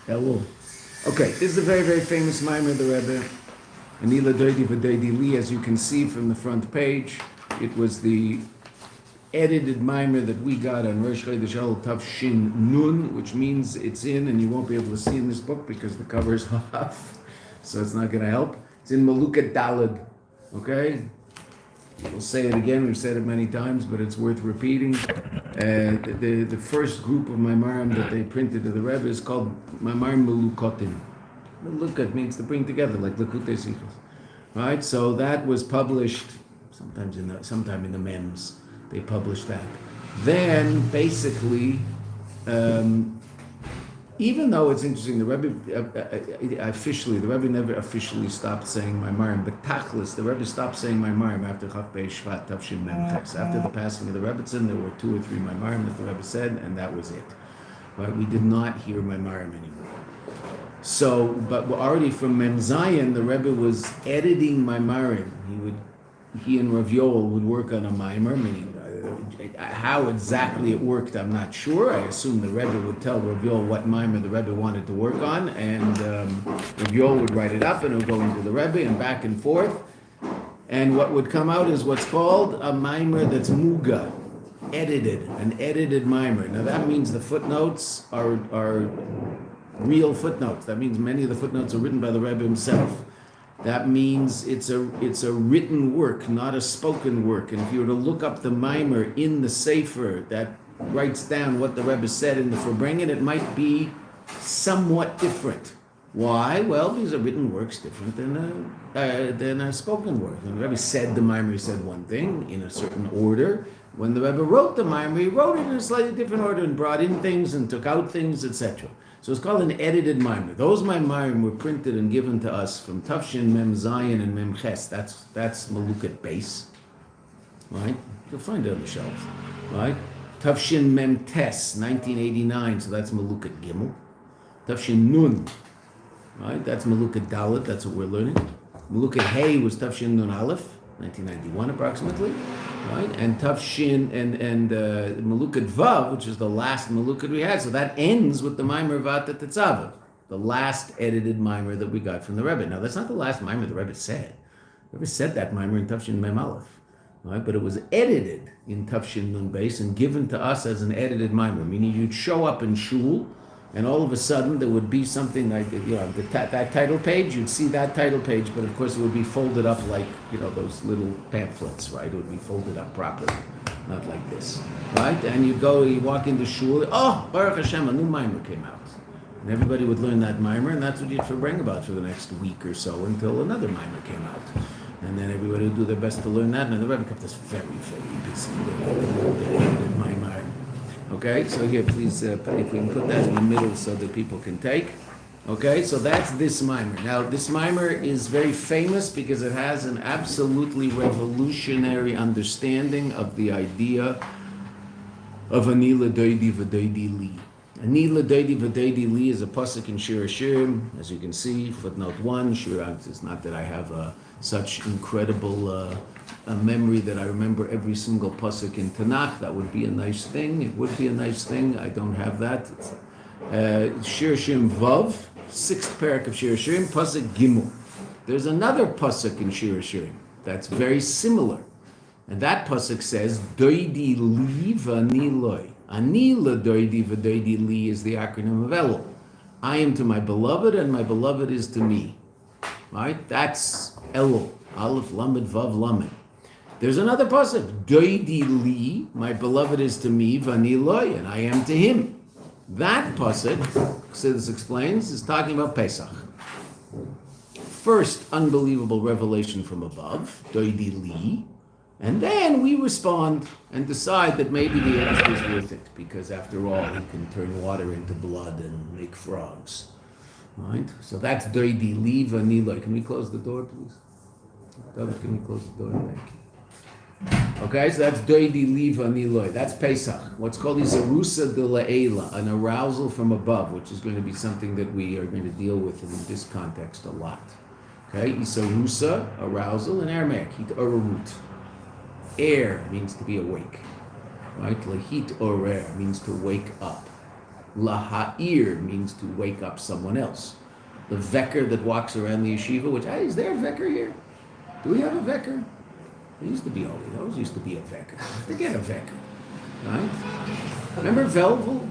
Elul. Okay, this is a very, very famous mimer of the Rebbe. Ani ledodi v'dodi li, as you can see from the front page. It was the edited mimer that we got on Rosh Chodesh Elul Tav Shin Nun, which means it's in, and you won't be able to see in this book because the cover is off, so it's not going to help. It's in melukat dalet. Okay? We'll say it again, we've said it many times, but it's worth repeating. The first group of Maimarim that they printed to the Rebbe is called Maimarim melukatim. Melukat means to bring together, like Likutei Sichos. Right? So that was published sometime in the Mems. They published that. Then, basically, even though it's interesting, the Rebbe the Rebbe never officially stopped saying Maimarim, but Tachlis, the Rebbe stopped saying Maimarim after Chaf Bei Shvat Tavshin Mem Tes. After the passing of the Rebbetzin, there were 2 or 3 Maimarim that the Rebbe said, and that was it. Right? We did not hear Maimarim anymore. So, but already from Mem Zayin, the Rebbe was editing Maimarim. He and Rav Yoel would work on a Maimer, meaning how exactly it worked, I'm not sure. I assume the Rebbe would tell Rav Yoel what Maimer the Rebbe wanted to work on, and Rav Yoel would write it up, and it would go into the Rebbe, and back and forth. And what would come out is what's called a Maimer that's muga, edited, an edited Maimer. Now that means the footnotes are real footnotes. That means many of the footnotes are written by the Rebbe himself. That means it's a written work, not a spoken work. And if you were to look up the Maimer in the Sefer that writes down what the Rebbe said in the Farbrengen, it might be somewhat different. Why? Well, because a written work's different than a spoken word. When the Rebbe said the Maimer, he said one thing in a certain order. When the Rebbe wrote the Maimer, he wrote it in a slightly different order and brought in things and took out things, etc. So it's called an edited Maimer. Those Maimarim were printed and given to us from Tavshin Mem Zayin and Mem Ches. That's melukat base, right? You'll find it on the shelves, right? Tavshin Mem Tes, 1989. So that's melukat Gimel. Tavshin Nun, right? That's melukat Dalet. That's what we're learning. Melukat Hey was Tavshin Nun Aleph, 1991 approximately. Right, and Tavshin and melukat Vav, which is the last melukat we had, so that ends with the Maimer Vata Tetzaveh, the last edited Maimer that we got from the Rebbe. Now that's not the last Maimer the Rebbe said. The Rebbe said that Maimer in Tavshin Mem Aleph, right? But it was edited in Tavshin Nun Beis and given to us as an edited Maimer, meaning you'd show up in shul, and all of a sudden there would be something like, that title page, you'd see that title page, but of course it would be folded up like, those little pamphlets, right? It would be folded up properly, not like this, right? And you walk into shul, oh, Baruch Hashem, a new Maimer came out. And everybody would learn that Maimer, and that's what you'd bring about for the next week or so until another Maimer came out. And then everybody would do their best to learn that, and the Rebbe kept us very, very busy with Maimer. Okay, so here, please, if we can put that in the middle so that people can take. Okay, so that's this Maimer. Now, this Maimer is very famous because it has an absolutely revolutionary understanding of the idea of Ani ledodi v'dodi li. Ani ledodi v'dodi li is a pasuk in Shir Hashirim, as you can see, footnote 1. It's not that I have such incredible a memory that I remember every single pasuk in Tanakh. That would be a nice thing. It would be a nice thing. I don't have that. Shir Hashirim Vav, 6th parak of Shir Hashirim, pasuk Gimel. There's another pasuk in Shir Hashirim that's very similar, and that pasuk says Doidi li v'ani loy. Ani ledodi v'doidi li is the acronym of Elul. I am to my beloved, and my beloved is to me. Right? That's Elul. Aleph Lamed Vav Lamed. There's another pasuk, Doidi li, my beloved is to me, v'ani loy, and I am to him. That pasuk, Chassidus explains, is talking about Pesach. First unbelievable revelation from above, Doidi li, and then we respond and decide that maybe the answer is worth it, because after all, he can turn water into blood and make frogs. Right? So that's Doidi li, v'ani loy. Can we close the door, please? David, can we close the door? Thank you. Okay, so that's Doidi li v'ani loy. That's Pesach. What's called Isarusa de la'ela, an arousal from above, which is going to be something that we are going to deal with in this context a lot. Okay, Isarusa, arousal, in Aramaic, hit orut. Air means to be awake. Right? Lahit orer means to wake up. Laha'ir means to wake up someone else. The vecker that walks around the yeshiva, which, hey, is there a vecker here? Do we have a vecker? There used to be always. There always used to be a vecker. Forget a vecker, right? Remember Velvel?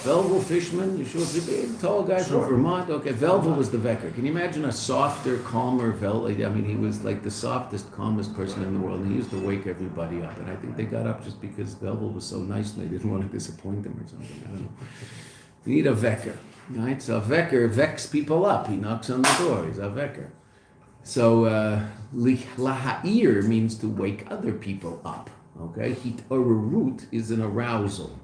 Velvel Fishman, Yeshua, big tall guy from Vermont. Okay, Velvel was the vecker. Can you imagine a softer, calmer Velvel? I mean, he was like the softest, calmest person in the world. He used to wake everybody up, and I think they got up just because Velvel was so nice and they didn't want to disappoint him or something. I don't know. You need a vecker, right? So a vecker vecks people up. He knocks on the door. He's a vecker. So laha'ir means to wake other people up. Okay, hitarurut is an arousal,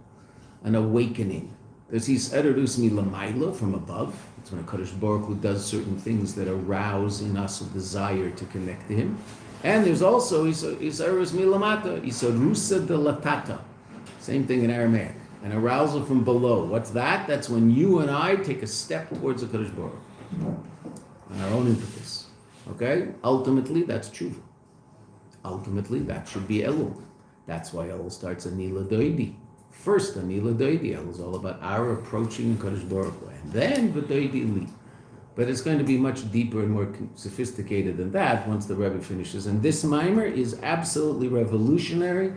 an awakening. There's hisarurus milamayla, from above. It's when a Kadosh Baruch Hu does certain things that arouse in us a desire to connect to Him. And there's also hisarurus milamata, hisarusa de latata. Same thing in Aramaic. An arousal from below. What's that? That's when you and I take a step towards the Kadosh Baruch Hu on our own impetus. Okay? Ultimately, that's tshuva. Ultimately, that should be Elul. That's why Elul starts a ledodi. First, a ledodi. Elul is all about our approaching Kadosh Baruch Hu, and then v'doidi li. But it's going to be much deeper and more sophisticated than that once the Rebbe finishes. And this mimer is absolutely revolutionary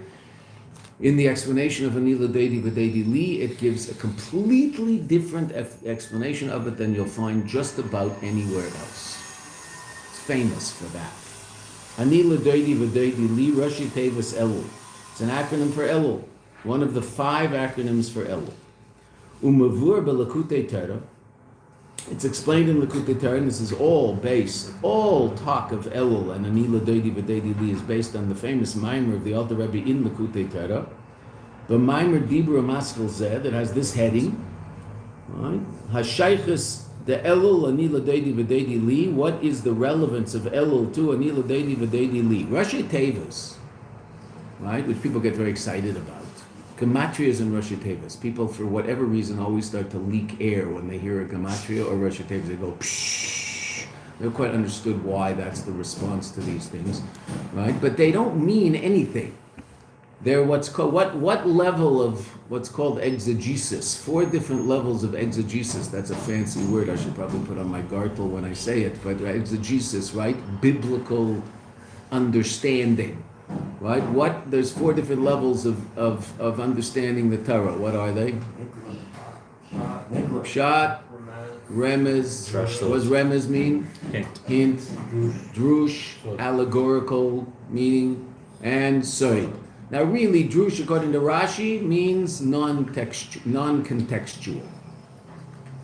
in the explanation of a ledodi v'doidi li. It gives a completely different explanation of it than you'll find just about anywhere else. Famous for that. Ani ledodi v'doidi li Rashi Tevis Elul. It's an acronym for Elul. One of the 5 acronyms for Elul. Umavur belakutei Torah. It's explained in Lakutei Torah, and this is all talk of Elul and Ani ledodi v'doidi li is based on the famous mimer of the Alter Rebbe in Lakutei Torah. The mimer Dibra Maskil Zeh that has this heading, right? Hashaychus the Elul Ani ledodi v'doidi li. What is the relevance of Elul to Ani ledodi v'doidi li? Rashi Tevis, right? Which people get very excited about. Gematrias and Rashi Tevis. People, for whatever reason, always start to leak air when they hear a gematria or Rashi Tevis. They go pshh. They're quite understood why that's the response to these things, right? But they don't mean anything. They're what's called what level of what's called exegesis. 4 different levels of exegesis. That's a fancy word. I should probably put on my gartel when I say it. But exegesis, right? Biblical understanding, right? There's 4 different levels of understanding the Torah. What are they? Pshat, remez. What does remez mean? Hint. Drush, allegorical meaning, and soid. Now, really, drush, according to Rashi, means non-contextual.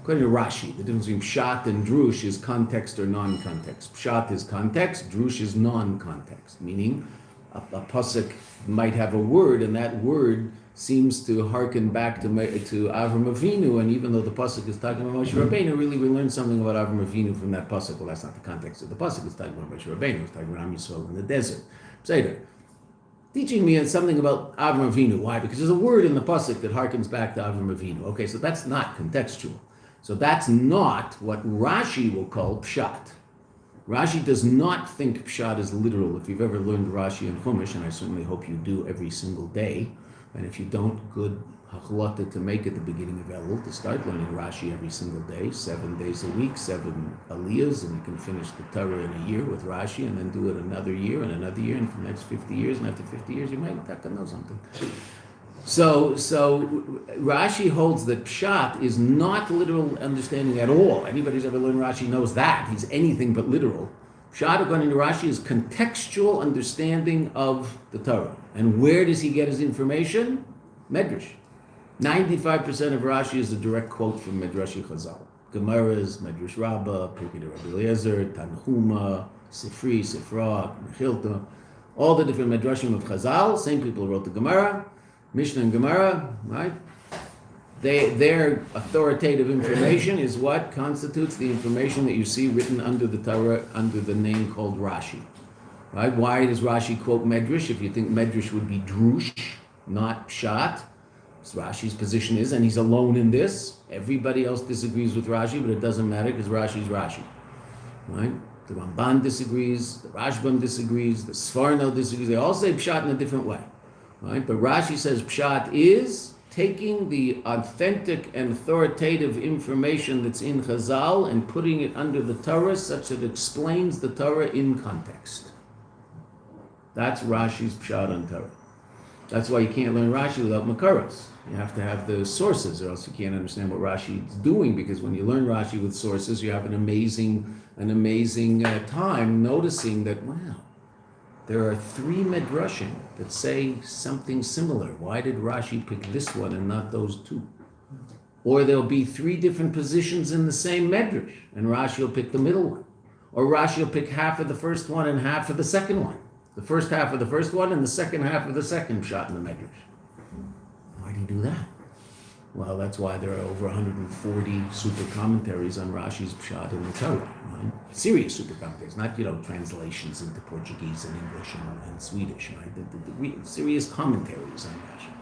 According to Rashi, the difference between pshat and drush is context or non-context. Pshat is context, drush is non-context, meaning a pasuk might have a word, and that word seems to harken back to Avram Avinu, and even though the pasuk is talking about Moshe Rabbeinu, really we learn something about Avram Avinu from that pasuk. Well, that's not the context of the pasuk. It's talking about Moshe Rabbeinu. It's talking about Am Yisrael in the desert. Seder. Teaching me something about Avram Avinu. Why? Because there's a word in the pasuk that harkens back to Avram Avinu. Okay, so that's not contextual. So that's not what Rashi will call pshat. Rashi does not think pshat is literal. If you've ever learned Rashi and Chumash, and I certainly hope you do every single day, and if you don't, good hachlata to make at the beginning of Elul, to start learning Rashi every single day, 7 days a week, 7 aliyahs, and you can finish the Torah in a year with Rashi, and then do it another year, and for the next 50 years, and after 50 years, you might have to know something. So Rashi holds that pshat is not literal understanding at all. Anybody who's ever learned Rashi knows that. He's anything but literal. Pshat, according to Rashi, is contextual understanding of the Torah. And where does he get his information? Medrash. 95% of Rashi is a direct quote from Medrashi Chazal. Gemara's, Medrash Rabbah, Pirkei de Rabbi Eliezer, Tanhuma, Sifri, Sifra, Mechilta, all the different Medrashim of Chazal. Same people wrote the Gemara, Mishnah and Gemara, right? Their authoritative information is what constitutes the information that you see written under the Torah under the name called Rashi, right? Why does Rashi quote Medrash? If you think Medrash would be drush, not pshat, so Rashi's position is, and he's alone in this. Everybody else disagrees with Rashi, but it doesn't matter because Rashi's Rashi, right? The Ramban disagrees, the Rashbam disagrees, the Sforno disagrees. They all say pshat in a different way, right? But Rashi says pshat is taking the authentic and authoritative information that's in Chazal and putting it under the Torah such that it explains the Torah in context. That's Rashi's pshat on Torah. That's why you can't learn Rashi without Makaros. You have to have the sources, or else you can't understand what Rashi is doing, because when you learn Rashi with sources, you have an amazing time noticing that, wow, there are 3 medrashim that say something similar. Why did Rashi pick this one and not those 2? Or there'll be 3 different positions in the same medrash, and Rashi will pick the middle one. Or Rashi will pick half of the first one and half of the second one. The first half of the first one and the second half of the second shot in the medrash. Why do you do that? Well, that's why there are over 140 super commentaries on Rashi's pshat in the Torah, right? Serious super commentaries, not, translations into Portuguese and English and Swedish, right? The serious commentaries on Rashi,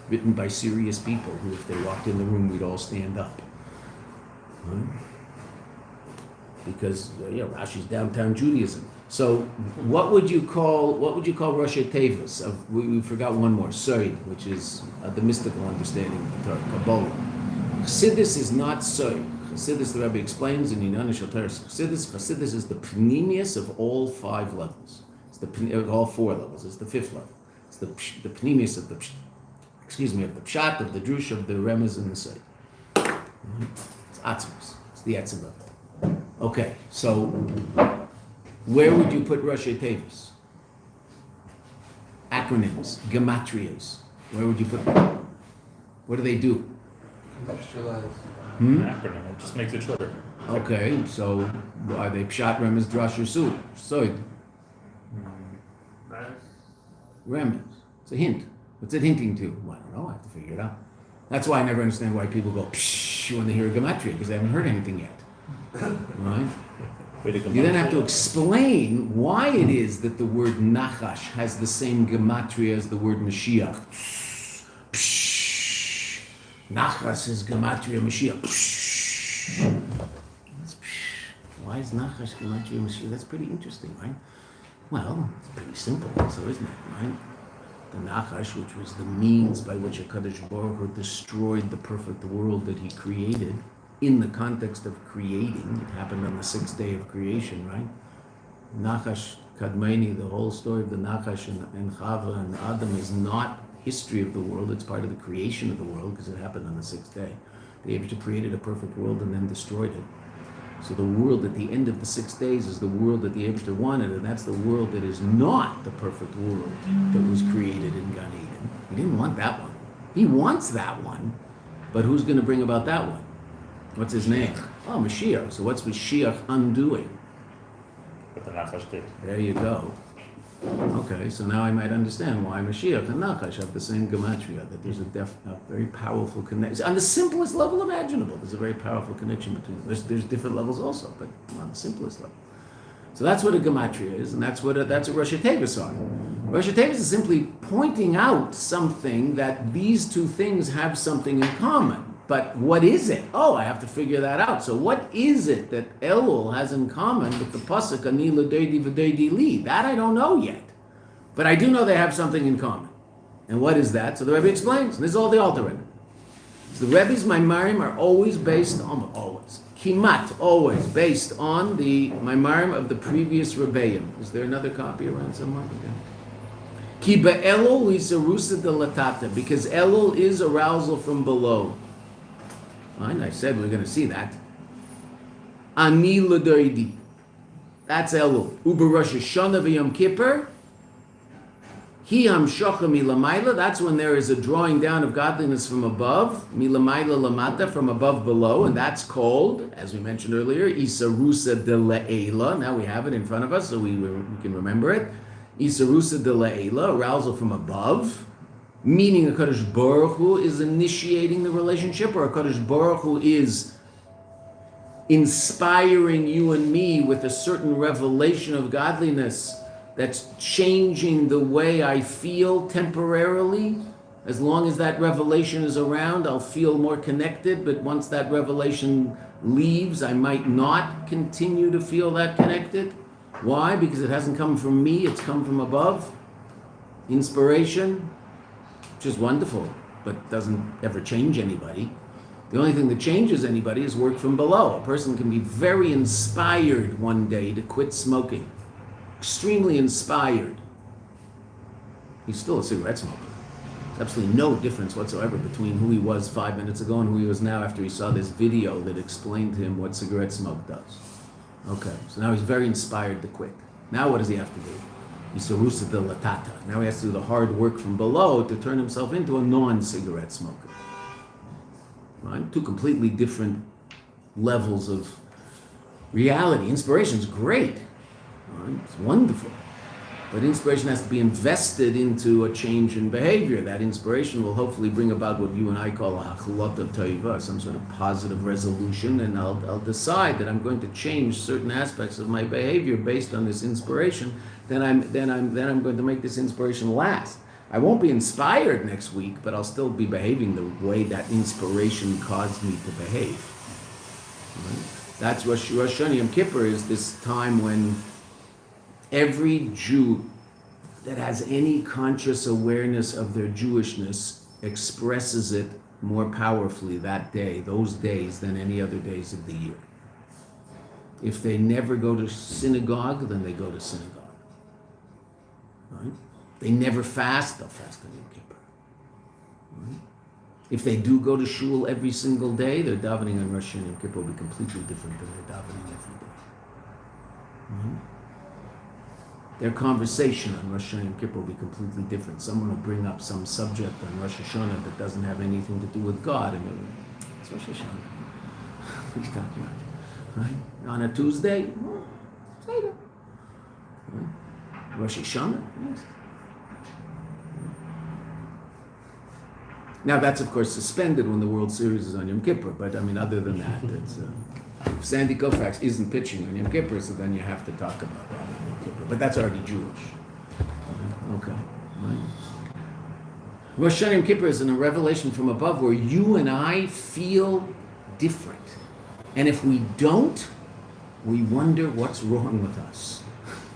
written by serious people who, if they walked in the room, we'd all stand up. Right? Because, Rashi's downtown Judaism. So, what would you call Rosh Tevos? We forgot one more, Soid, which is the mystical understanding of the Torah, Kabbalah. Chassidus is not Soid. Chassidus, the Rebbe explains in Yinan Shel Torah, Chassidus is the pnimius of all 5 levels. It's all 4 levels. It's the 5th level. It's the pnimius of the pshat, of the drush, of the remez, and the Soid. It's atzmos. It's the etzem level. Okay, so where would you put Rosh Tevos? Acronyms, gematrias. Where would you put them? What do they do? Contextualize. Acronym. It just makes it shorter. Okay, so are they pshat, remez, drash, or soid? Remez. It's a hint. What's it hinting to? Well, I don't know. I have to figure it out. That's why I never understand why people go psh when they hear a gematria, because they haven't heard anything yet. Right? You then have to explain why it is that the word Nachash has the same gematria as the word Mashiach. Psh. Nachash is gematria Mashiach. Psh. Why is Nachash gematria Mashiach? That's pretty interesting, right? Well, it's pretty simple, so isn't it, right? The Nachash, which was the means by which HaKadosh Baruch Hu destroyed the perfect world that he created, in the context of creating, it happened on the 6th day of creation, right? Nachash Kadmaini, the whole story of the Nachash and Chava and Adam is not history of the world, it's part of the creation of the world, because it happened on the 6th day. The Eibishter created a perfect world and then destroyed it. So the world at the end of the 6 days is the world that the Eibishter wanted, and that's the world that is not the perfect world that was created in Gan Eden. He didn't want that one. He wants that one, but who's going to bring about that one? What's his name? Oh, Mashiach. So what's Mashiach undoing? But the Nachash did. There you go. Okay, so now I might understand why Mashiach and Nachash have the same gematria, that there's a very powerful connection. On the simplest level imaginable, there's a very powerful connection between them. There's different levels also, but on the simplest level. So that's what a gematria is, and that's what Rosh Tevos are. Rosh Tevos is simply pointing out something that these 2 things have something in common. But what is it? Oh, I have to figure that out. So what is it that Elul has in common with the pasuk Ani ledodi v'dodi li? That I don't know yet. But I do know they have something in common. And what is that? So the Rebbe explains. And this is all the Alter Rebbe. So the Rebbe's Maimarim are always based on, Kimat, always based on the Maimarim of the previous Rebbeim. Is there another copy around somewhere? Okay. Ki be'elul isarusa de latata, because Elul is arousal from below. And I said we're going to see that. Ani ledodi. That's Elul. Uber Rosh Hashanah v'Yom Kippur. Hi hamshocha milamayla. That's when there is a drawing down of godliness from above. Milamayla lamata, from above below. And that's called, as we mentioned earlier, Isarusa de la'ela. Now we have it in front of us so we can remember it. Isarusa de la'ela, arousal from above. Meaning HaKadosh Baruch Hu is initiating the relationship, or HaKadosh Baruch Hu is inspiring you and me with a certain revelation of godliness that's changing the way I feel temporarily. As long as that revelation is around, I'll feel more connected, but once that revelation leaves, I might not continue to feel that connected. Why? Because it hasn't come from me, it's come from above. Inspiration. Which is wonderful. but doesn't ever change anybody. The only thing that changes anybody is work from below. A person can be very inspired one day to quit smoking. Extremely inspired. He's still a cigarette smoker. There's absolutely no difference whatsoever between who he was 5 minutes ago and who he was now after he saw this video that explained to him what cigarette smoke does. Okay, so now he's very inspired to quit. Now what does he have to do? He's Sarusa de Latata. Now he has to do the hard work from below to turn himself into a non-cigarette smoker. Right? Two completely different levels of reality. Inspiration's great. Right? It's wonderful. But inspiration has to be invested into a change in behavior. That inspiration will hopefully bring about what you and I call a hachlata taiva, some sort of positive resolution, and I'll decide that I'm going to change certain aspects of my behavior based on this inspiration. Then I'm going to make this inspiration last. I won't be inspired next week, but I'll still be behaving the way that inspiration caused me to behave. Right? That's Rosh Hashanah Yom Kippur is this time when every Jew that has any conscious awareness of their Jewishness expresses it more powerfully that day, those days, than any other days of the year. If they never go to synagogue, then they go to synagogue. Right? They never fast, they'll fast on Yom Kippur. Right? If they do go to shul every single day, their davening on Rosh Hashanah Yom Kippur will be completely different than their davening every day. Right? Their conversation on Rosh Hashanah Yom Kippur will be completely different. Someone will bring up some subject on Rosh Hashanah that doesn't have anything to do with God, and they're like, it's Rosh Hashanah. What are you talking about? Right? On a Tuesday, Seder. Right? Rosh Hashanah? Yes. Now that's of course suspended when the World Series is on Yom Kippur, but I mean other than that, it's, if Sandy Koufax isn't pitching on Yom Kippur, so then you have to talk about that on Yom Kippur, but that's already Jewish. Okay, right. Rosh Hashanah Yom Kippur is in a revelation from above where you and I feel different, and if we don't, we wonder what's wrong with us.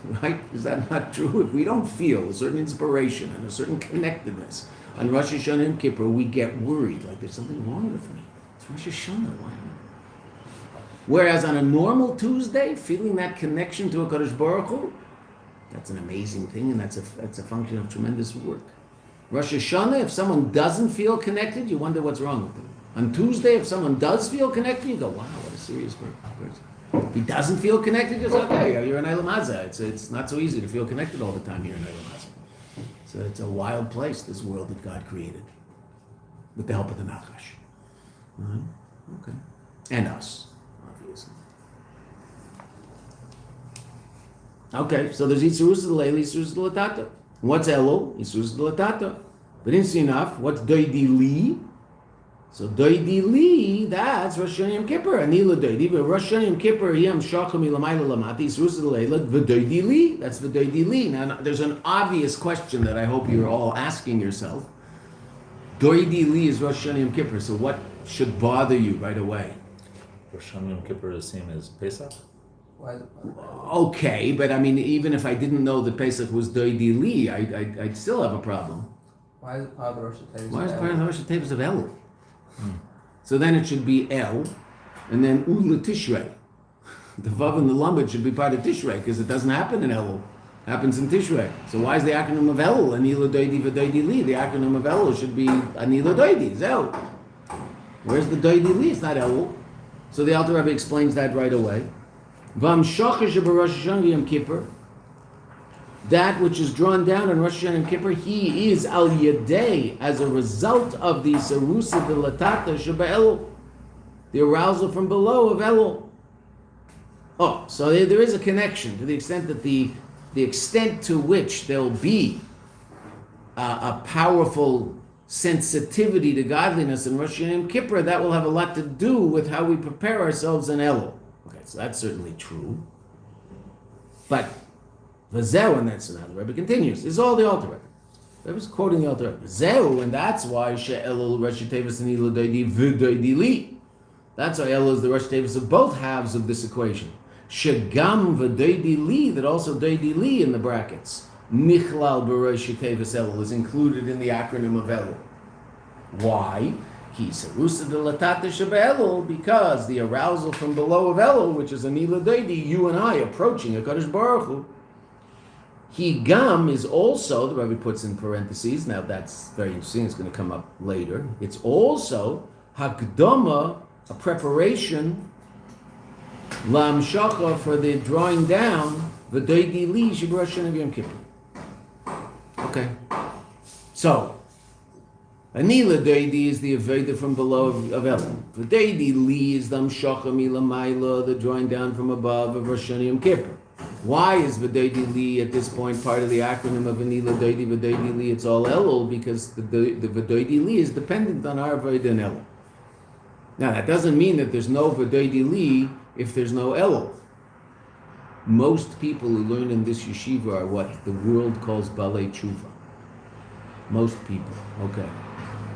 Right? Is that not true? If we don't feel a certain inspiration and a certain connectedness on Rosh Hashanah and Kippur, we get worried, like there's something wrong with me. It's Rosh Hashanah. Why? Whereas on a normal Tuesday, feeling that connection to a Kadosh Baruch Hu, that's an amazing thing, and that's a function of tremendous work. Rosh Hashanah, if someone doesn't feel connected, you wonder what's wrong with them. On Tuesday, if someone does feel connected, you go, wow, what a serious person. If he doesn't feel connected, it's okay, you're an Eilam Hazeh. It's not so easy to feel connected all the time here in Eilam Hazeh. So it's a wild place, this world that God created, with the help of the Nachash. Okay. And us, obviously. Okay, so there's Yitzurus Leili, Yitzurus Latata. What's Elul? Yitzurus Latata. But interesting enough, what's Doidi Li? So Doidi Li, that's Rosh Hashanah Yom Kippur. Anila Doidi, but Rosh Hashanah Yom Kippur, Yom Shacham Ilamayla Lamati, Yitzurus Leila, V'Doidi Li. That's V'Doidi Li. Now, there's an obvious question that I hope you're all asking yourself. Doidi Li is Rosh Hashanah Yom Kippur, so what should bother you right away? Rosh Hashanah Yom Kippur is the same as Pesach? Okay, but I mean, even if I didn't know that Pesach was Doidi Li, I'd still have a problem. Why is it part of the Rosh Hashanah? Why is part of the Rosh Hashanah of Elul? So then it should be El, and then Ula Tishrei. The Vav and the Lamed should be part of Tishrei, because it doesn't happen in Elul. It happens in Tishrei. So why is the acronym of Elul Anila Doidi V'Doidi Li? The acronym of Elul should be Anila Doidi, Zel. Where's the Doidi Li? It's not Elul. So the Alter Rebbe explains that right away. V'amshacha she'b'Rosh Hashanah Yom Kippur, that which is drawn down on Rosh Hashanah Yom Kippur, he is al yedei, as a result of the sarusa de latata sheba'elul, the arousal from below of Elul. Oh, so there is a connection to the extent that the extent to which there'll be a powerful sensitivity to godliness in Rosh Hashanah Yom Kippur, that will have a lot to do with how we prepare ourselves in Elul. Okay, so that's certainly true. But V'zeu, and that's now the Rebbe continues. This is all the Alter Rebbe. The Rebbe's quoting the Alter Rebbe. V'zeu, and that's why she'elul Rosh Tevis and Ila Doidi V'Doidi Li. That's why Elul is the Rosh Tevis of both halves of this equation. She'gam V'Doidi Li, that also Doidi Li in the brackets. Nichlal B'Rosh Tevis Elul is included in the acronym of Elul. Why? Because the arousal from below of Elul, which is a ledodi, you and I approaching a Kadosh Baruch Hu. He gam is also, the Rabbi puts in parentheses, now that's very interesting, it's going to come up later. It's also hakdama, a preparation, lamshacha, for the drawing down, v'doidi li shibrosh of Yom Kippur. Okay. So, Anila Deidi is the Aveda from below of Elul. V'deidi li is the Amshacha Milamayla, the drawing down from above of Rosh Hashanah Yom Kippur. Why is V'deidi li at this point part of the acronym of Anila Deidi, V'deidi li? It's all Elul because the V'deidi li is dependent on our Aveda and Elul. Now that doesn't mean that there's no V'deidi li if there's no Elul. Most people who learn in this yeshiva are what the world calls Balei Tshuva. Most people, okay.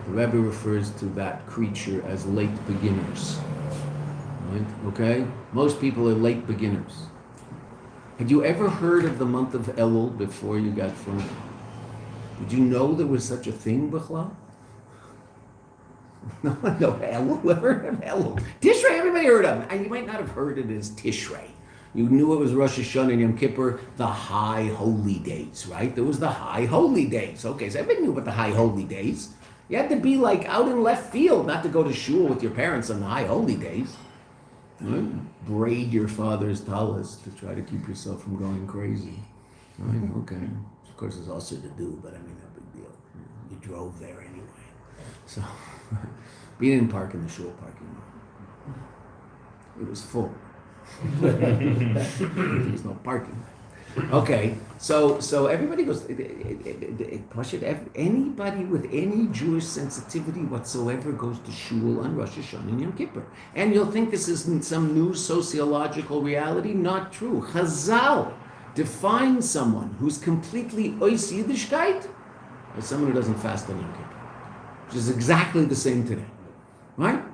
The Rebbe refers to that creature as late beginners. Right? Okay? Most people are late beginners. Had you ever heard of the month of Elul before you got from? Did you know there was such a thing, B'chla? No one know Elul? Ever heard of Elul? Tishrei, everybody heard of it. And you might not have heard it as Tishrei. You knew it was Rosh Hashanah and Yom Kippur, the high holy days, right? There was the high holy days. Okay, so everybody knew about the high holy days. You had to be like out in left field, not to go to shul with your parents on the high holy days. Right? Braid your father's talis to try to keep yourself from going crazy. Right? Okay. Of course, there's also to do, but I mean, no big deal. You drove there anyway. So, we didn't park in the shul parking lot. It was full. There's no parking. Okay, so everybody goes. Anybody with any Jewish sensitivity whatsoever goes to shul on Rosh Hashanah and Yom Kippur, and you'll think this is some new sociological reality. Not true. Chazal defines someone who's completely ois Yiddishkeit as someone who doesn't fast on Yom Kippur, which is exactly the same today, right?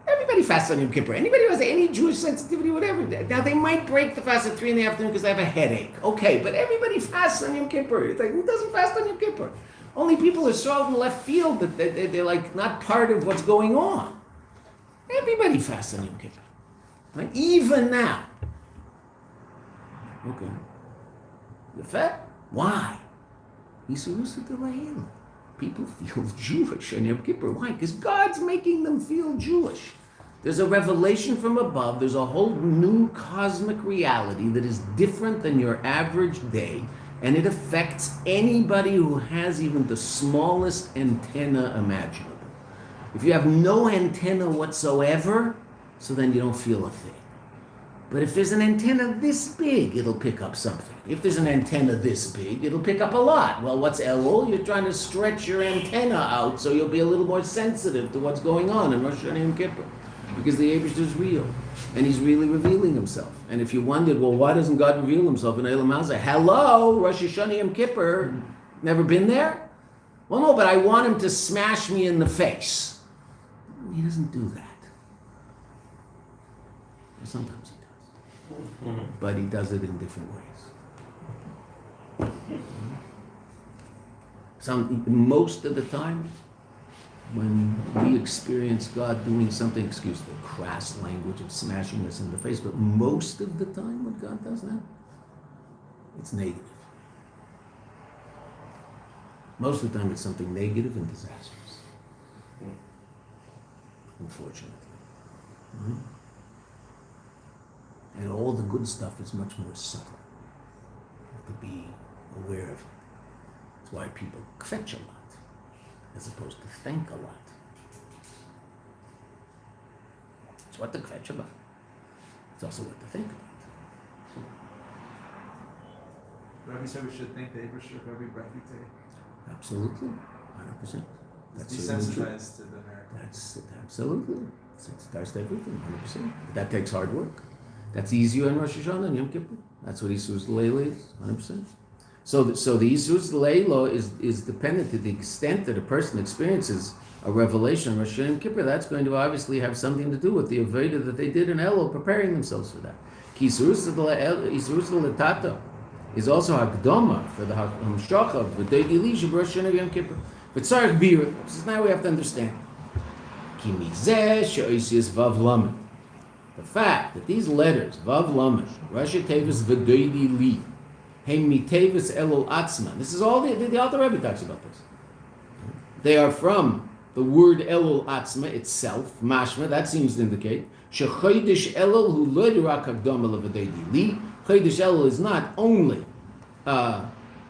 Everybody fasts on Yom Kippur. Anybody who has any Jewish sensitivity, whatever. Now, they might break the fast at 3 in the afternoon because they have a headache. Okay, but everybody fasts on Yom Kippur. It's like, who doesn't fast on Yom Kippur? Only people are so out in left field that they're like not part of what's going on. Everybody fasts on Yom Kippur. Right? Even now. Okay. The fact? Why? People feel Jewish on Yom Kippur. Why? Because God's making them feel Jewish. There's a revelation from above. There's a whole new cosmic reality that is different than your average day, and it affects anybody who has even the smallest antenna imaginable. If you have no antenna whatsoever, so then you don't feel a thing. But if there's an antenna this big, it'll pick up something. If there's an antenna this big, it'll pick up a lot. Well, what's Elul? You're trying to stretch your antenna out so you'll be a little more sensitive to what's going on in Rosh Hashanah Yom Kippur. Because the Eibush is real. And he's really revealing himself. And if you wondered, well, why doesn't God reveal himself in Eilam Hazeh? Hello, Rosh Hashanah Yom Kippur. Never been there? Well, no, but I want him to smash me in the face. He doesn't do that. Sometimes he does. But he does it in different ways. Most of the time, when we experience God doing something, excuse the crass language of smashing us in the face, but most of the time when God does that, it's negative. Most of the time it's something negative and disastrous. Unfortunately. Mm-hmm. And all the good stuff is much more subtle. You have to be aware of it. That's why people kvetch a lot, as opposed to think a lot. It's what to kvetch about. It's also what to think about. Rabbi said we should thank the Eibush of every breath we take. Absolutely, 100%. That's desensitized to the miracle. That's absolutely. It starts to everything, 100%. But that takes hard work. That's easier in Rosh Hashanah and Yom Kippur. That's what Isus Leila is, 100%. So the Isus Leila is dependent to the extent that a person experiences a revelation in Rosh Hashanah and Yom Kippur. That's going to obviously have something to do with the Aveda that they did in Elul, preparing themselves for that. Isus Letata is also Hakdama for the Hamshacha of the Deidili Rosh Hashanah Yom Kippur. But Sarach Bira, now we have to understand. The fact that these letters, Vav Lamed, Rashi Tevis V'doidi Li, Hem Mitevis Elul Atzma. This is all the Alter Rebbe talks about this. They are from the word Elul Atzma itself, Mashma, that seems to indicate, Shechodesh Elul Hu Lo Rak Hakdama L'V'doidi Li. Chodesh Elul is not only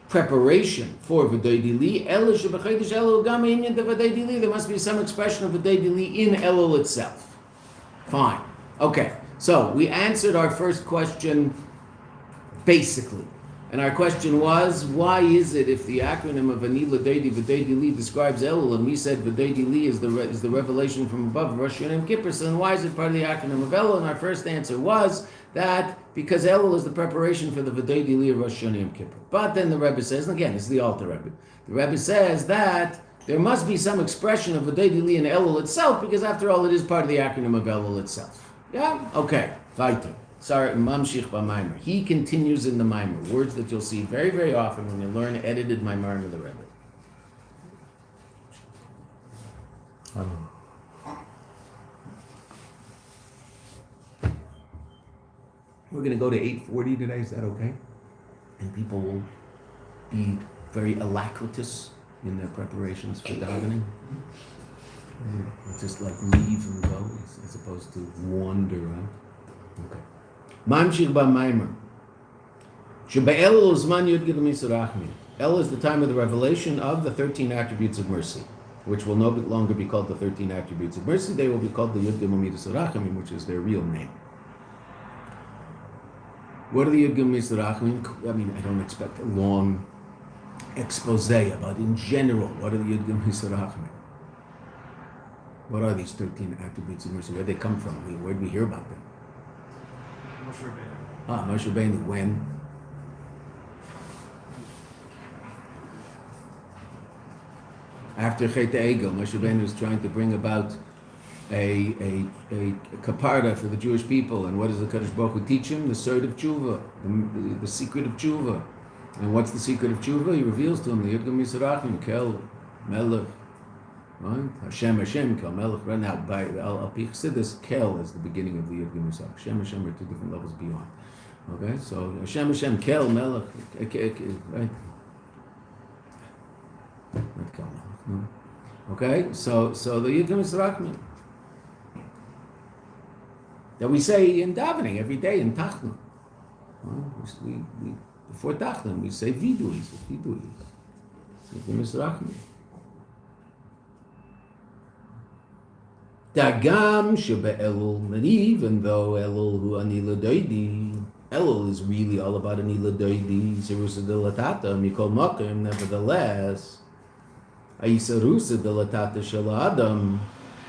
preparation for V'doidi Li, Elul Shebechodesh Elul Gam Inyan de V'doidi Li. There must be some expression of V'doidi Li in Elul itself. Fine. Okay, so we answered our first question basically. And our question was, why is it if the acronym of Ani ledodi v'doidi li describes Elul, and we said v'doidi li is the revelation from above, Rosh Hashanah and Kippur, so then why is it part of the acronym of Elul? And our first answer was that because Elul is the preparation for the v'doidi li of Rosh Hashanah and Kippur. But then the Rebbe says, and again, this is the Alter Rebbe, the Rebbe says that there must be some expression of v'doidi li in Elul itself, because after all, it is part of the acronym of Elul itself. Yeah? Okay. Weiter. Sorry, Mamshich b'Maimer. He continues in the Maimer. Words that you'll see very, very often when you learn edited Maimer of the Rebbe. We're going to go to 8:40 today. Is that okay? And people will be very alacritous in their preparations for davening. Just like leave and go as opposed to wander, right? Okay. Mamshich b'Maimer. Shebe'elul zman yud gid misarachmin. El is the time of the revelation of the 13 attributes of mercy, which will no longer be called the 13 attributes of mercy. They will be called the Yud Gimel Midas Rachamim, which is their real name. What are the Yud Gimel Midas Rachamim? I mean, I don't expect a long expose about, in general, what are the Yud Gimel Midas Rachamim? What are these 13 attributes of mercy? Where do they come from? Where did we hear about them? Moshe Rabbeinu. Moshe Rabbeinu. When? After Chet Egel, Moshe Rabbeinu was trying to bring about a kaparda for the Jewish people. And what does the Kadosh Baruch Hu teach him? The sword of tshuva, the secret of tshuva. And what's the secret of tshuva? He reveals to him the Yud Gimel Misarachim, Kel, Melech, right? Hashem, Kel, Melech. Right now, by Al Pi Chassidus, Kel is the beginning of the Yud Gimel Misarachim. Hashem are two different levels beyond. Okay, so Hashem, Kel, Melech, right? Not Kel, Melech. No. Okay, so the Yud Gimel Misarachim that we say in davening every day in Tachnun. We before Tachnun we say Viduis. Yud Gimel Misarachim. Dagam shebe'elul, and even though Elul hu ani ledodi, Elul is really all about ani ledodi, Sirusa delatata, mikol makim, nevertheless, Aisarusa delatata shel Adam,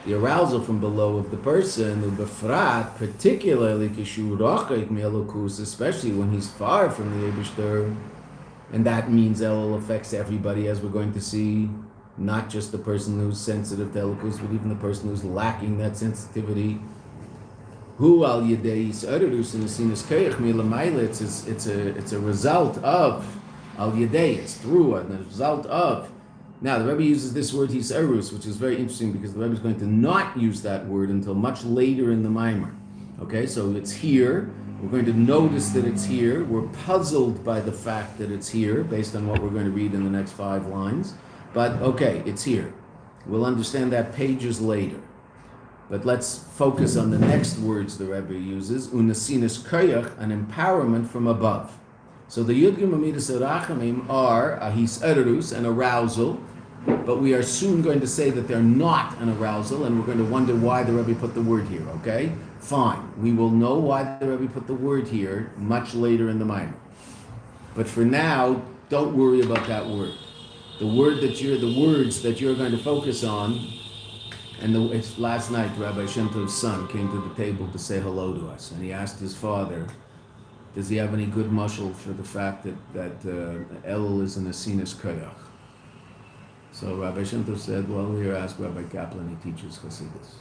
the arousal from below of the person, ubefrat, particularly kishu rachik melukus, especially when he's far from the Eibishter, and that means Elul affects everybody, as we're going to see. Not just the person who's sensitive to elokus, but even the person who's lacking that sensitivity. Hu al yedei yisarus and asinus koyach milamayla. It's a result of al yedei. It's through and the result of. Now the Rebbe uses this word yisarus, which is very interesting because the Rebbe is going to not use that word until much later in the Maimer. Okay, so it's here. We're going to notice that it's here. We're puzzled by the fact that it's here, based on what we're going to read in the next 5 lines. But okay, it's here. We'll understand that pages later. But let's focus on the next words the Rebbe uses. Unasinas koyach, an empowerment from above. So the Yud Gimel Midas Rachamim are a hisarus, an arousal, but we are soon going to say that they're not an arousal, and we're going to wonder why the Rebbe put the word here, okay? Fine. We will know why the Rebbe put the word here much later in the Maimer. But for now, don't worry about that word. The words that you're going to focus on, and it's last night Rabbi Shem Tov's son came to the table to say hello to us, and he asked his father, does he have any good mashal for the fact that Elul is an asinus koyach? So Rabbi Shem Tov said, well, here ask Rabbi Kaplan, he teaches Chassidus.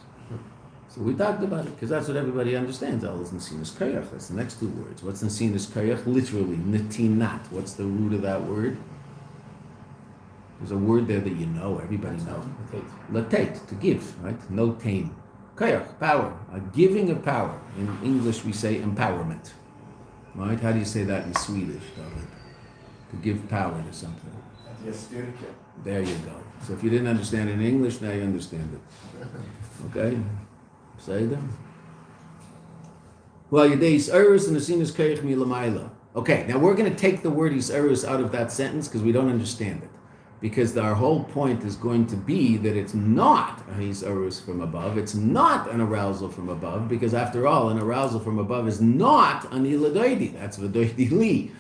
So we talked about it, because that's what everybody understands. Elul is an asinus koyach. That's the next 2 words. What's an asinus koyach? Literally, netinat. What's the root of that word? There's a word there that you know, everybody knows. Latate, to give, right? No tame. Koyach, power, a giving of power. In English we say empowerment. Right? How do you say that in Swedish, Dalet? To give power to something. There you go. So if you didn't understand it in English, now you understand it. Okay? Say them. Well, Yadei Yis'erus and Asinus Koyach Milamayla. Okay, now we're going to take the word Yis'erus out of that sentence because we don't understand it. Because our whole point is going to be that it's not a Yis'erus from above, it's not an arousal from above, because after all, an arousal from above is not an ledodi. That's ledodi li.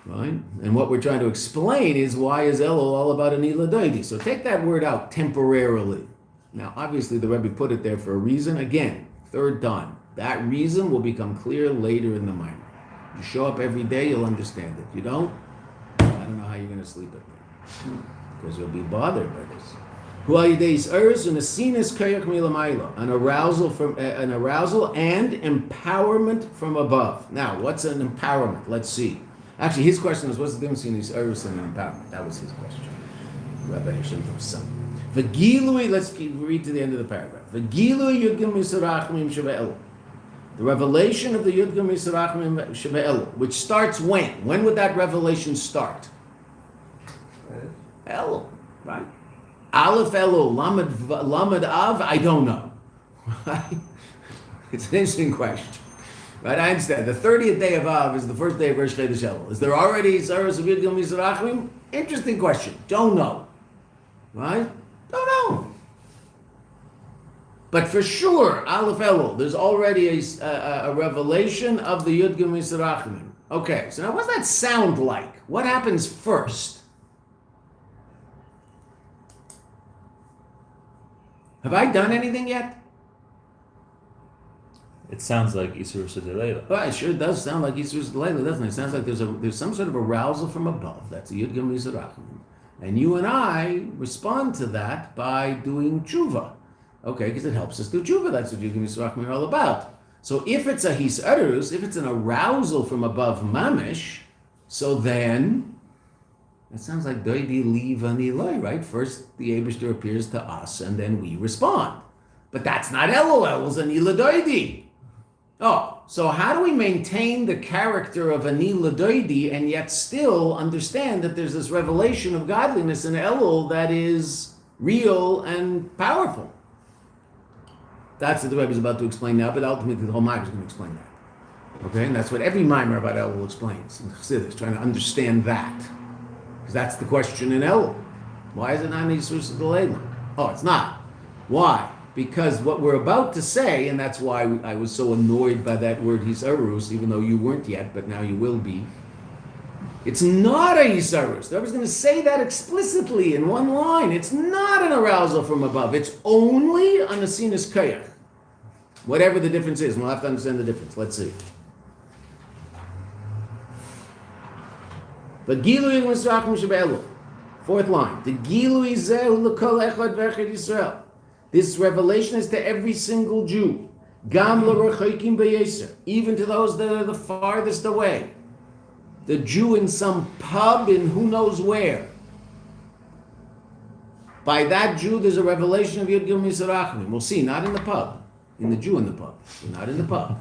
Right? And what we're trying to explain is why is Elul all about an ledodi. So take that word out temporarily. Now, obviously, the Rebbe put it there for a reason. Again, third time. That reason will become clear later in the mind. You show up every day, you'll understand it. You don't? I don't know how you're going to sleep at night. Because you'll be bothered by this. An arousal and empowerment from above. Now, what's an empowerment? Let's see. Actually, his question is, what's the difference between Yis'erus and empowerment? That was his question. Rabbi Yishim's son. V'gilui, let's read to the end of the paragraph. V'gilui yudgim misarachmim shebe'elu. The revelation of the yudgim misarachmim shebe'elu, which starts when? When would that revelation start? Elul, right? Aleph Elul, Lamed Av, I don't know. Right? It's an interesting question. Right, I understand. The 30th day of Av is the first day of Rosh Chodesh Elul. Is there already Yis'erus of Yudgim Yisrachim? Interesting question. Don't know. Right? Don't know. But for sure, Aleph Elul, there's already a revelation of the Yudgim Yisrachim. Okay, so now what does that sound like? What happens first? Have I done anything yet? It sounds like Yisur Delayla. Well, it sure does sound like Yisur Delayla, doesn't it? It sounds like there's some sort of arousal from above. That's a Yud Gim Yisrachim. And you and I respond to that by doing tshuva. Okay, because it helps us do tshuva. That's what Yud Gim Yisrachim are all about. So if it's a Yis'erus, if it's an arousal from above mamish, so then it sounds like doidi li vani loy, right? First the Eibishter appears to us, and then we respond. But that's not Elul. Elul's an iladoidi. Oh, so how do we maintain the character of an iladoidi and yet still understand that there's this revelation of godliness in Elul that is real and powerful? That's what the Rebbe is about to explain now, but ultimately the whole Maimer is going to explain that. Okay, and that's what every Maimer about Elul explains in Chassidus, trying to understand that. Because that's the question in Elul. Why is it not an Yisur Delayla? Oh, it's not. Why? Because what we're about to say, and that's why I was so annoyed by that word Yisarus, even though you weren't yet, but now you will be. It's not a Yisarus. I was going to say that explicitly in one line. It's not an arousal from above. It's only an asinus koyach. Whatever the difference is, we'll have to understand the difference. Let's see. But Gilui Misrachim Shebelu. Fourth line. The Gilui Zehu L'Kol Echad V'Echad Yisrael. This revelation is to every single Jew. Gam l'rochokim b'yeser, even to those that are the farthest away. The Jew in some pub in who knows where. By that Jew, there's a revelation of Yud Gil Misarachim. We'll see, not in the pub. In the Jew in the pub. Not in the pub.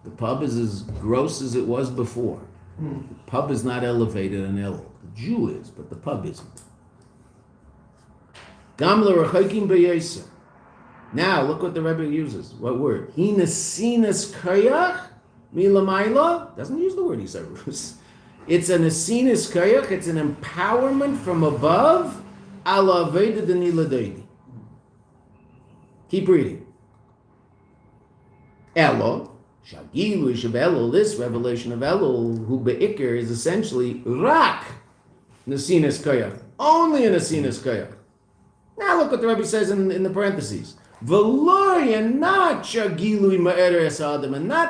The pub is as gross as it was before. The pub is not elevated in Elul. The Jew is, but the pub isn't. Gam l'rochokim b'yeser. Now, look what the Rebbe uses. What word? Hinasinas koyach milamayla. Doesn't use the word Yisarus. It's an asinas koyach. It's an empowerment from above. Ala aveda deniladoidi. Keep reading. Elo shagilu shav Elul. This revelation of Elul, who beikir, is essentially rak nasinas koyach. Only an asinas koyach. Now look what the Rebbe says in the parentheses. And not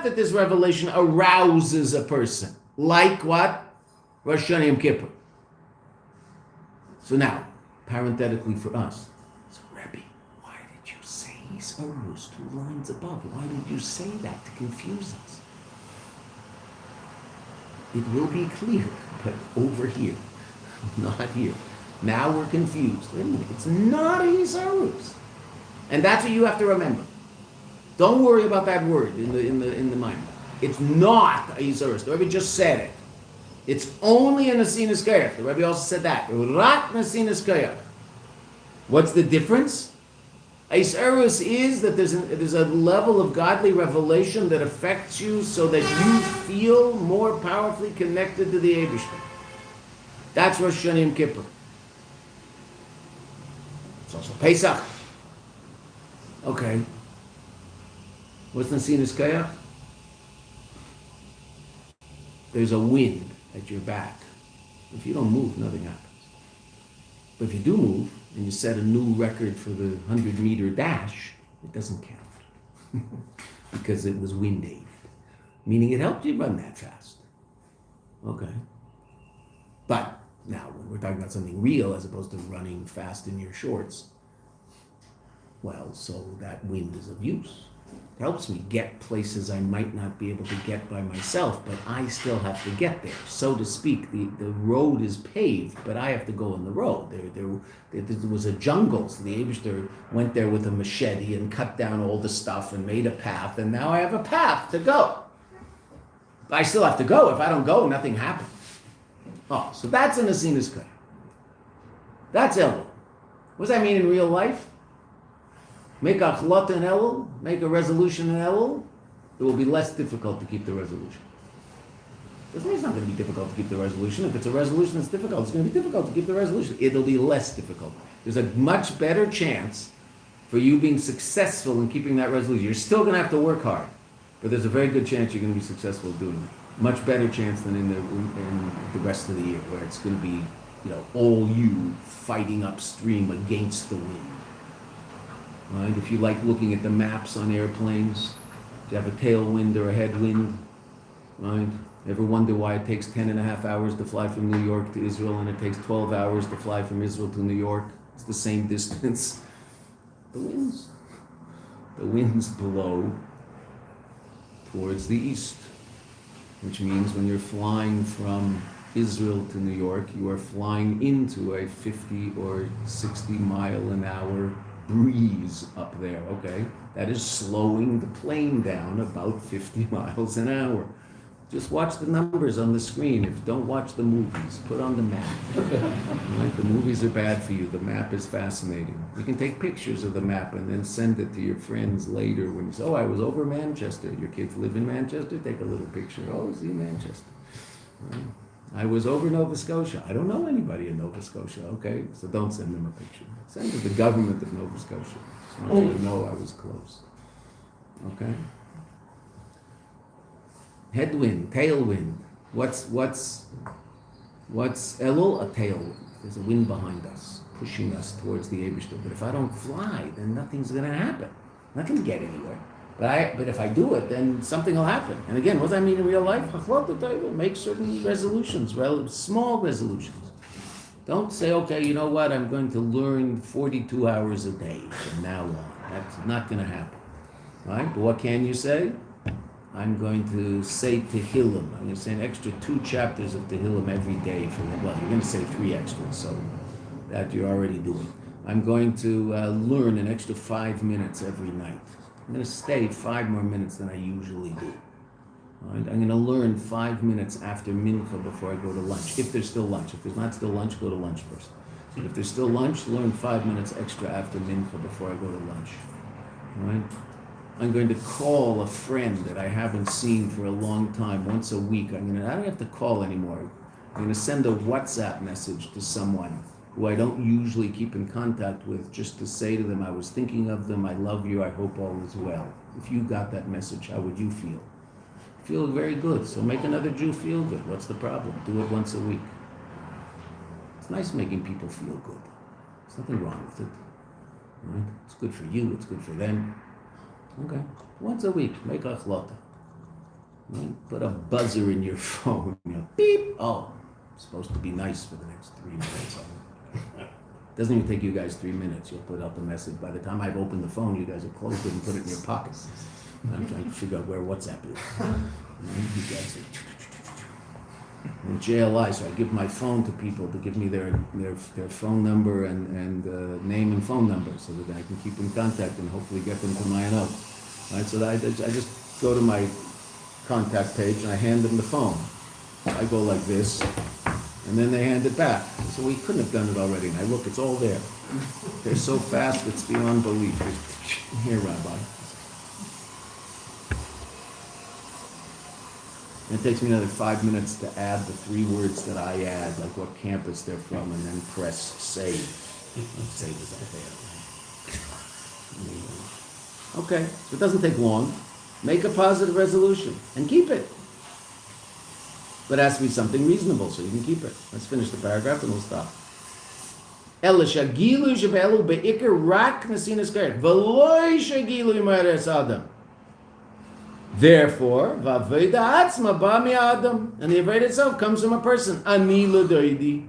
that this revelation arouses a person. Like what? Rosh Hashanah Yom Kippur. So now, parenthetically for us, so Rebbe, why did you say Yisarus 2 lines above? Why did you say that to confuse us? It will be clear, but over here, not here. Now we're confused. Wait a minute, it's not a Yisarus. And that's what you have to remember. Don't worry about that word in the mind. It's not a Yisarus. The Rebbe just said it. It's only a Nasinas Kayach. The Rebbe also said that. Rat Nasinas Kayach. What's the difference? Yisarus is that there's a level of godly revelation that affects you so that you feel more powerfully connected to the Eibishter. That's Rosh Hashanah Yom Kippur. It's also Pesach. Okay. What's Nasinas Kayach? There's a wind at your back. If you don't move, nothing happens. But if you do move, and you set a new record for the 100-meter dash, it doesn't count. Because it was wind aid. Meaning it helped you run that fast. Okay. But now, when we're talking about something real as opposed to running fast in your shorts, well, so that wind is of use. It helps me get places I might not be able to get by myself, but I still have to get there. So to speak, the road is paved, but I have to go on the road. There was a jungle, so the Eibishter went there with a machete and cut down all the stuff and made a path, and now I have a path to go. I still have to go. If I don't go, nothing happens. Oh, so that's an Nasinas Kayach. That's Elul. What does that mean in real life? Make a chlot in Elul, make a resolution in Elul, it will be less difficult to keep the resolution. Doesn't mean it's not going to be difficult to keep the resolution. If it's a resolution that's difficult, it's going to be difficult to keep the resolution. It'll be less difficult. There's a much better chance for you being successful in keeping that resolution. You're still going to have to work hard, but there's a very good chance you're going to be successful doing it. Much better chance than in the rest of the year, where it's going to be, all you fighting upstream against the wind. Right? If you like looking at the maps on airplanes, do you have a tailwind or a headwind? Right? Ever wonder why it takes 10 and a half hours to fly from New York to Israel and it takes 12 hours to fly from Israel to New York? It's the same distance. The winds blow towards the east, which means when you're flying from Israel to New York, you are flying into a 50 or 60 mile an hour breeze up there, okay? That is slowing the plane down about 50 miles an hour. Just watch the numbers on the screen. Don't watch the movies, put on the map. Right? The movies are bad for you. The map is fascinating. You can take pictures of the map and then send it to your friends later when you say, I was over Manchester. Your kids live in Manchester? Take a little picture. See Manchester. Right? I was over Nova Scotia. I don't know anybody in Nova Scotia, okay? So don't send them a picture. Send it to the government of Nova Scotia. Just want you to know I was close. Okay? Headwind, tailwind. What's Elul? A tailwind. There's a wind behind us, pushing us towards the Eibishter. But if I don't fly, then nothing's going to happen. I'm not going to get anywhere. But if I do it, then something will happen. And again, what does that mean in real life? Make certain resolutions, small resolutions. Don't say, okay, you know what, I'm going to learn 42 hours a day from now on. That's not going to happen. Right? But what can you say? I'm going to say Tehillim. I'm going to say an extra 2 chapters of Tehillim every day you're going to say 3 extras, so that you're already doing. I'm going to learn an extra 5 minutes every night. I'm going to stay 5 more minutes than I usually do. All right? I'm going to learn 5 minutes after mincha before I go to lunch. If there's still lunch. If there's not still lunch, go to lunch first. But if there's still lunch, learn 5 minutes extra after mincha before I go to lunch. All right? I'm going to call a friend that I haven't seen for a long time once a week. I don't have to call anymore. I'm going to send a WhatsApp message to someone who I don't usually keep in contact with, just to say to them, I was thinking of them, I love you, I hope all is well. If you got that message, how would you feel? Feel very good. So make another Jew feel good. What's the problem? Do it once a week. It's nice making people feel good. There's nothing wrong with it. Right? It's good for you, it's good for them. Okay. Once a week, make a chlota. Right? Put a buzzer in your phone. Beep! Oh, it's supposed to be nice for the next 3 minutes. Doesn't even take you guys 3 minutes. You'll put out the message. By the time I've opened the phone, you guys have closed it and put it in your pockets. I'm trying to figure out where WhatsApp is. You guys are... in JLI, so I give my phone to people to give me their phone number and name and phone number so that I can keep in contact and hopefully get them to Mayanot. Right, so that I just go to my contact page and I hand them the phone. I go like this, and then they hand it back. So we couldn't have done it already. And I look, it's all there. They're so fast, it's beyond belief. Here, Rabbi. And it takes me another 5 minutes to add the 3 words that I add, like what campus they're from, and then press save. Save is up there. Okay, so it doesn't take long. Make a positive resolution and keep it. But it has to be something reasonable so you can keep it. Let's finish the paragraph and we'll stop. Therefore, v'aveda atzma ba mi'adam, and the avodah itself comes from a person. Ani ledodi,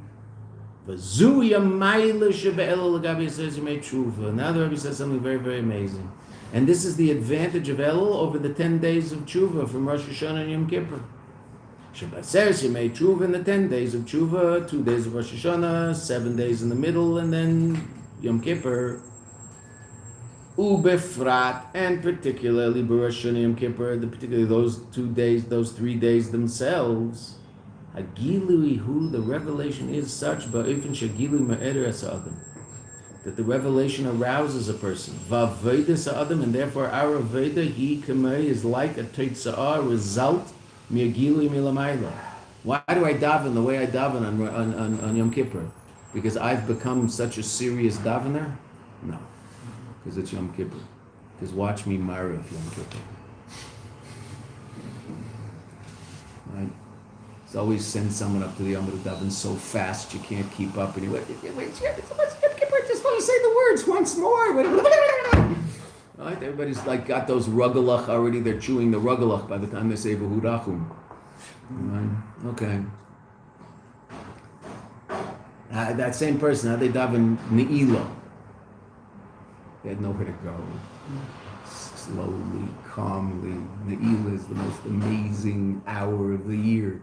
v'zu yamayla shebe'el l'gabi says you made tshuva. Now the Rabbi says something very, very amazing, and this is the advantage of Elul over the 10 days of tshuva from Rosh Hashanah and Yom Kippur. Shabbat you made tshuva in the 10 days of tshuva, 2 days of Rosh Hashanah, 7 days in the middle, and then Yom Kippur. Ubefrat, and particularly Rosh Hashanah Yom Kippur, particularly those 2 days, those 3 days themselves. Hagilui hu, the revelation is such, ba'ifin shagilui ma'eder asa'adam, that the revelation arouses a person. Va'aveda sa'adam, and therefore our aveda, he kamei, is like a teitza'ah, result, mi'agilui milamayla. Why do I daven the way I daven on Yom Kippur? Because I've become such a serious davener? No. Because it's Yom Kippur. Because watch me marry Yom Kippur. Right? It's always send someone up to the Yom Daven so fast you can't keep up. And you wait, Yom Kippur, I just want to say the words once more. Right? Everybody's like got those rugalach already. They're chewing the rugalach by the time they say v'hudachum. Right? Okay. That same person, how they daven Ne'ilah. They had nowhere to go. Slowly, calmly. Ne'ilah is the most amazing hour of the year.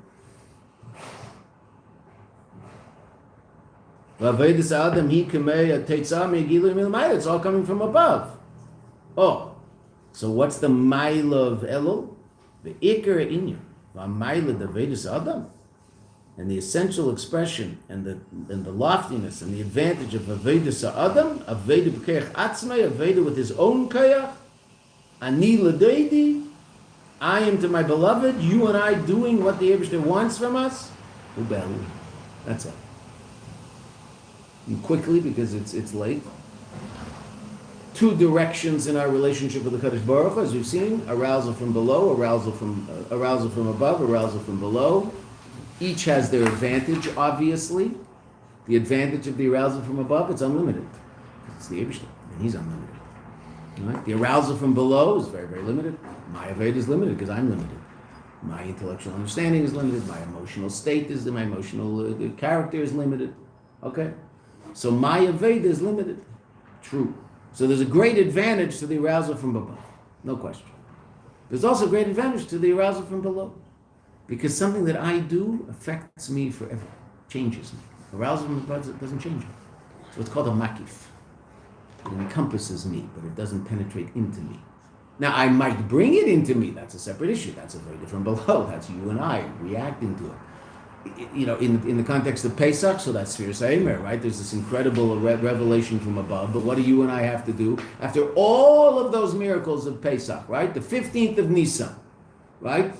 It's all coming from above. Oh, so what's the maila of Elul? The ikar inya. Maila the Vedis Adam. And the essential expression and the loftiness and the advantage of Aveda Sa'adam, Aveda B'keach Atzmei, Aveda with his own Kayach, Ani ledodi, I am to my beloved, you and I doing what the Eibishter wants from us, Ubelu. That's it. And quickly, because it's late. 2 directions in our relationship with the Kadosh Baruch Hu, as we've seen, arousal from below, arousal from above, arousal from below. Each has their advantage, obviously. The advantage of the arousal from above, it's unlimited. It's the Eibishter, and he's unlimited. Right? The arousal from below is very, very limited. My Aved is limited because I'm limited. My intellectual understanding is limited. My emotional state is, my emotional character is limited. Okay? So my Aved is limited. True. So there's a great advantage to the arousal from above. No question. There's also a great advantage to the arousal from below. Because something that I do affects me forever, changes me. Arousal from above doesn't change me. So it's called a makif. It encompasses me, but it doesn't penetrate into me. Now, I might bring it into me. That's a separate issue. That's a very different below. That's you and I reacting to it. In the context of Pesach, so that's Sfir Seimer, right? There's this incredible revelation from above. But what do you and I have to do? After all of those miracles of Pesach, right? The 15th of Nisan, right?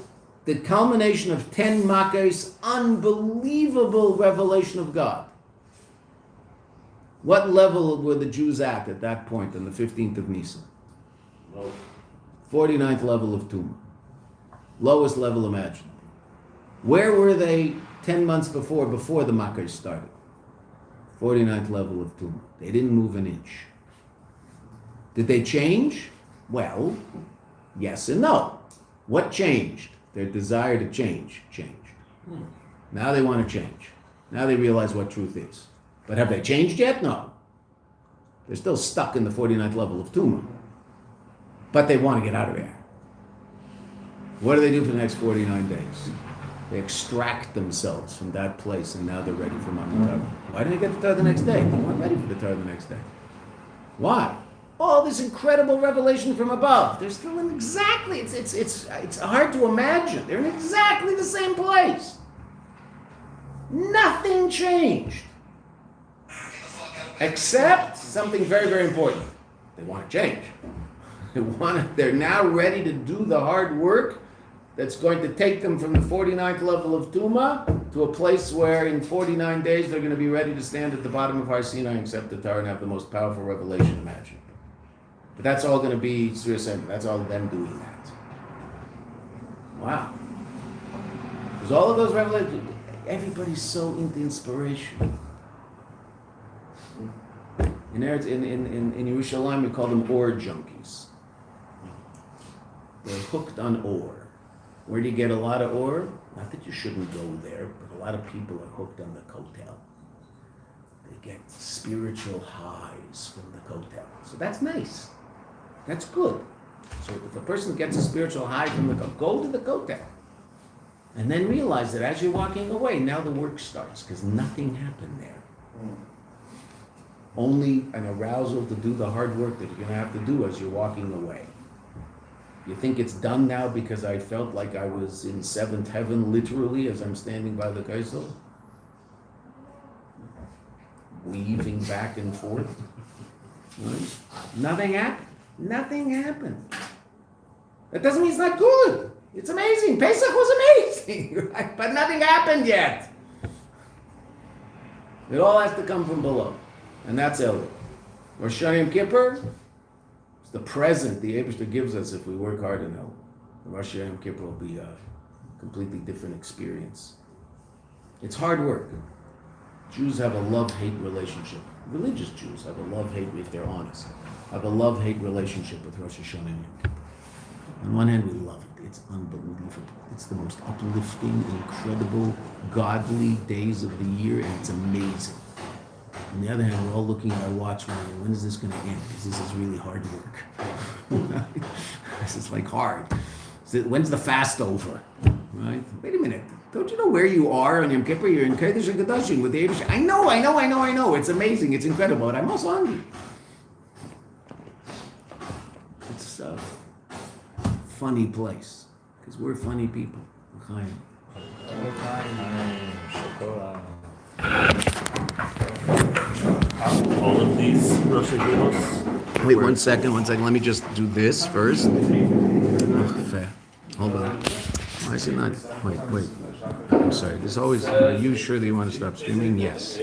The culmination of 10 Makkos, unbelievable revelation of God. What level were the Jews at that point on the 15th of Nisan? 49th level of Tumah. Lowest level imaginable. Where were they 10 months before the Makkos started? 49th level of Tumah. They didn't move an inch. Did they change? Well, yes and no. What changed? Their desire to change changed. Now they want to change. Now they realize what truth is. But have they changed yet? No. They're still stuck in the 49th level of Tumah. But they want to get out of there. What do they do for the next 49 days? They extract themselves from that place, and now they're ready for Matan Torah. Why didn't they get the Torah the next day? They weren't ready for the Torah the next day. Why? All this incredible revelation from above. They're still in exactly. It's hard to imagine. They're in exactly the same place. Nothing changed, except something very, very important. They want to change. They're now ready to do the hard work that's going to take them from the 49th level of Tuma to a place where in 49 days they're going to be ready to stand at the bottom of Har Sinai and accept the Torah and have the most powerful revelation imaginable. But that's all going to be Surah Sembra. That's all them doing that. Wow. Because all of those revelations, everybody's so into inspiration. In Yerushalayim, we call them ore junkies. They're hooked on ore. Where do you get a lot of ore? Not that you shouldn't go there, but a lot of people are hooked on the kotel. They get spiritual highs from the kotel. So that's nice. That's good. So if a person gets a spiritual high from the kotel, go to the kotel. And then realize that as you're walking away, now the work starts, because nothing happened there. Only an arousal to do the hard work that you're going to have to do as you're walking away. You think it's done now because I felt like I was in seventh heaven, literally, as I'm standing by the Kaisel? Weaving back and forth. Right? Nothing happened. Nothing happened. That doesn't mean it's not good. It's amazing. Pesach was amazing, right? But nothing happened yet. It all has to come from below. And that's Elul. Rosh Hashanah Yom Kippur, it's the present the Eibishter gives us if we work hard in Elul. Rosh Hashanah Yom Kippur will be a completely different experience. It's hard work. Jews have a love-hate relationship. Religious Jews have a love-hate, if they're honest, have a love-hate relationship with Rosh Hashanah and Yom Kippur. On one hand, we love it. It's unbelievable. It's the most uplifting, incredible, godly days of the year, and it's amazing. On the other hand, we're all looking at our watch wondering, when is this going to end? Because this is really hard work. This is like hard. So when's the fast over? Right? Wait a minute. Don't you know where you are on Yom Kippur? You're in Kodesh HaKodashim with the Eibush. I know. It's amazing. It's incredible. But I'm also hungry. It's a funny place. Because we're funny people. L'chaim. All of these Rosh Hashanahs? Wait, one second. Let me just do this first. Oh, fair. Hold on. Why is it not? Wait. I'm sorry. There's always. Are you sure that you want to stop streaming? Yes.